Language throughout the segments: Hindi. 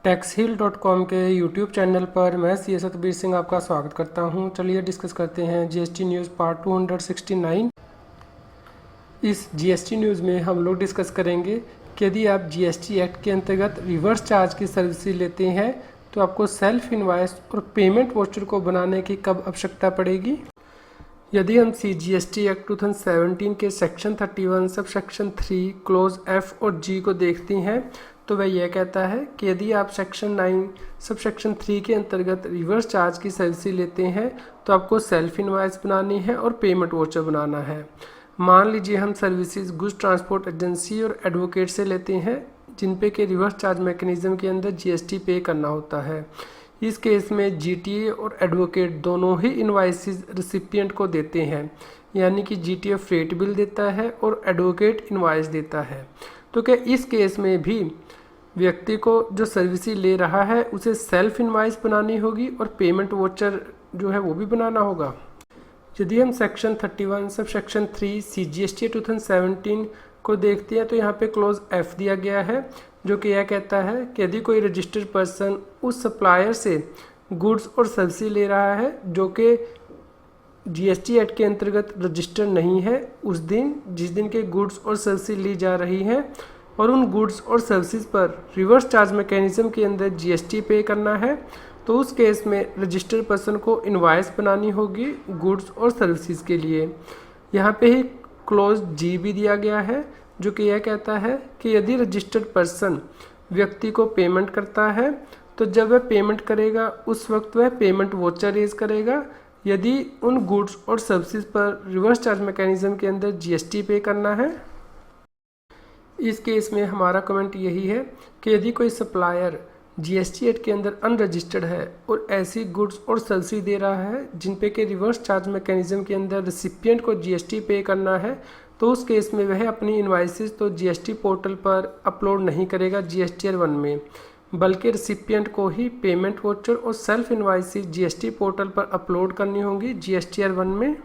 टैक्सहील.com के यूट्यूब चैनल पर मैं सी एस सतबीर सिंह आपका स्वागत करता हूं। चलिए डिस्कस करते हैं जीएसटी न्यूज़ पार्ट 269। इस जीएसटी न्यूज़ में हम लोग डिस्कस करेंगे कि यदि आप जीएसटी एक्ट के अंतर्गत रिवर्स चार्ज की सर्विस लेते हैं तो आपको सेल्फ इनवॉइस और पेमेंट वाउचर को बनाने की कब आवश्यकता पड़ेगी। यदि हम CGST एक्ट 2017 के section 31 sub section 3 close F और G को देखते हैं तो वह यह कहता है कि यदि आप सेक्शन 9 सब सेक्शन 3 के अंतर्गत रिवर्स चार्ज की सर्विस लेते हैं तो आपको सेल्फ इनवॉइस बनानी है और पेमेंट वाउचर बनाना है। मान लीजिए हम सर्विसेज गुड्स ट्रांसपोर्ट एजेंसी और एडवोकेट से लेते हैं जिन पे के रिवर्स चार्ज मैकेनिज्म के अंदर GST पे करना होता है। इस केस में GTA और एडवोकेट दोनों ही इनवाइसेस रिसिपिएंट को देते हैं, यानी कि GTA फ्रेट बिल देता है और एडवोकेट इनवाइस देता है। तो क्या इस केस में भी व्यक्ति को जो सर्विस ले रहा है उसे सेल्फ इनवाइस बनानी होगी और पेमेंट वाउचर जो है वो भी बनाना होगा। यदि हम सेक्शन 31 सब सेक्शन 3 CGST 2017 को देखते हैं तो यहाँ पे क्लोज F दिया गया है जो कि यह कहता है कि यदि कोई रजिस्टर्ड पर्सन उस सप्लायर से गुड्स और सर्विस ले रहा है जो कि GST एक्ट के अंतर्गत रजिस्टर्ड नहीं है, उस दिन जिस दिन के गुड्स और सर्विस ली जा रही हैं और उन गुड्स और सर्विसेज पर रिवर्स चार्ज मैकेनिज्म के अंदर GST पे करना है, तो उस केस में रजिस्टर्ड पर्सन को इनवॉइस बनानी होगी गुड्स और सर्विसेज के लिए। यहाँ पे ही क्लोज G भी दिया गया है जो कि यह कहता है कि यदि रजिस्टर्ड पर्सन व्यक्ति को पेमेंट करता है तो जब वह पेमेंट करेगा उस वक्त वह पेमेंट वाउचर रेज करेगा यदि उन गुड्स और सर्विसेज पर रिवर्स चार्ज मैकेनिज्म के अंदर GST पे करना है। इस केस में हमारा कमेंट यही है कि यदि कोई सप्लायर GST एक्ट के अंदर अनरजिस्टर्ड है और ऐसी गुड्स और सर्विस दे रहा है जिन पे के रिवर्स चार्ज मैकेनिज्म के अंदर रिसिपिएंट को GST पे करना है, तो उस केस में वह अपनी इनवाइसेस तो GST पोर्टल पर अपलोड नहीं करेगा GSTR 1 में, बल्कि रिसिपिएंट को ही पेमेंट वाउचर और सेल्फ इनवाइसेस GST पोर्टल पर अपलोड करनी होंगी GSTR 1 में।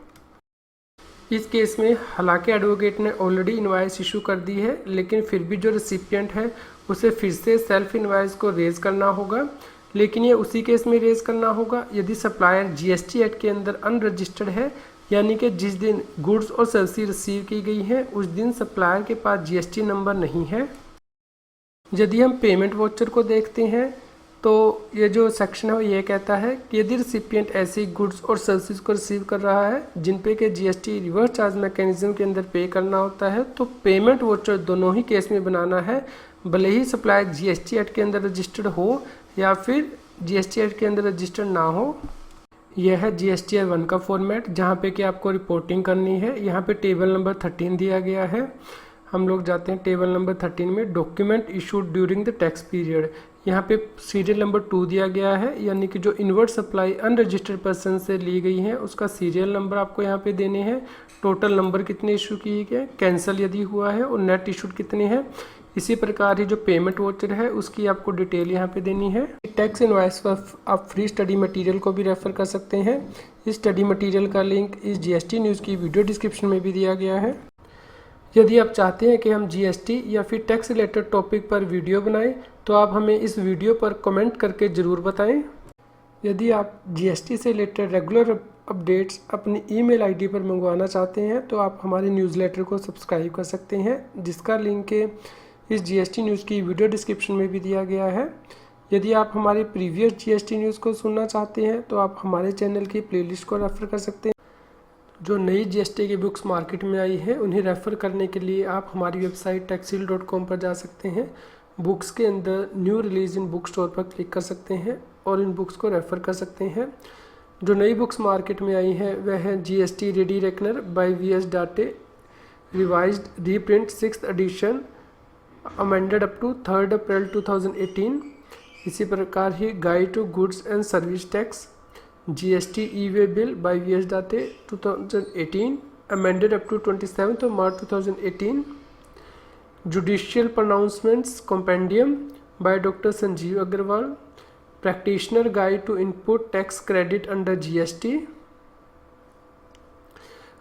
इस केस में हालांकि एडवोकेट ने ऑलरेडी इनवाइस इशू कर दी है, लेकिन फिर भी जो रिसिपिएंट है उसे फिर से सेल्फ इनवाइस को रेज करना होगा, लेकिन ये उसी केस में रेज करना होगा यदि सप्लायर GST एक्ट के अंदर अनरजिस्टर्ड है, यानी कि जिस दिन गुड्स और सर्विस रिसीव की गई हैं उस दिन सप्लायर के पास GST नंबर नहीं है। यदि हम पेमेंट वाउचर को देखते हैं तो ये जो सेक्शन है वो ये कहता है कि यदि रिसिपिएंट ऐसी गुड्स और सर्विसेज को रिसीव कर रहा है जिन पे के GST रिवर्स चार्ज मैकेनिज्म के अंदर पे करना होता है तो पेमेंट वाउचर दोनों ही केस में बनाना है, भले ही सप्लायर GST एक्ट के अंदर रजिस्टर्ड हो या फिर GST एक्ट के अंदर रजिस्टर्ड ना हो। यह है GSTR 1 का फॉर्मेट जहाँ पे कि आपको रिपोर्टिंग करनी है। यहाँ पे टेबल नंबर 13 दिया गया है। हम लोग जाते हैं टेबल नंबर 13 में, document issued during the tax period. यहाँ पे सीरियल नंबर 2 दिया गया है, यानी कि जो इनवर्ट सप्लाई अनरजिस्टर्ड पर्सन से ली गई है उसका सीरियल नंबर आपको यहाँ पे देने हैं। टोटल नंबर कितने इशू किए गए, कैंसिल यदि हुआ है और नेट इशूड कितने हैं। इसी प्रकार ही जो पेमेंट वाउचर है उसकी आपको डिटेल यहाँ पे देनी है। टैक्स इनवॉइस पर आप फ्री स्टडी मटेरियल को भी रेफर कर सकते हैं। इस स्टडी मटेरियल का लिंक इस GST न्यूज़ की वीडियो डिस्क्रिप्शन में भी दिया गया है। यदि आप चाहते हैं कि हम GST या फिर टैक्स रिलेटेड टॉपिक पर वीडियो बनाएं तो आप हमें इस वीडियो पर कमेंट करके ज़रूर बताएं। यदि आप GST से रिलेटेड रेगुलर अपडेट्स अपनी ईमेल ID पर मंगवाना चाहते हैं तो आप हमारे न्यूज़लेटर को सब्सक्राइब कर सकते हैं, जिसका लिंक इस GST न्यूज़ की वीडियो डिस्क्रिप्शन में भी दिया गया है। यदि आप हमारे प्रीवियस GST न्यूज़ को सुनना चाहते हैं तो आप हमारे चैनल की प्लेलिस्ट को रेफ़र कर सकते हैं। जो नई GST की बुक्स मार्केट में आई है उन्हें रेफ़र करने के लिए आप हमारी वेबसाइट टैक्सहील.com पर जा सकते हैं। बुक्स के अंदर new release in book store पर क्लिक कर सकते हैं और इन बुक्स को रेफ़र कर सकते हैं। जो नई बुक्स मार्केट में आई हैं वह है GST ready reckoner by VS Datey, revised reprint 6th edition, amended up to 3rd April 2018। इसी प्रकार ही guide to goods and service tax GST e way bill by VS Datey 2018, amended up to 27th March 2018। Judicial pronouncements compendium by doctor Sanjeev Agarwal, practitioner guide to input tax credit under GST,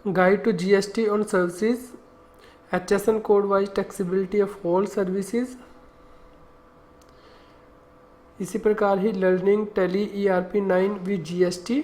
guide to GST on services, HSN code wise taxability of all services, इसी प्रकार ही learning tally ERP 9 with GST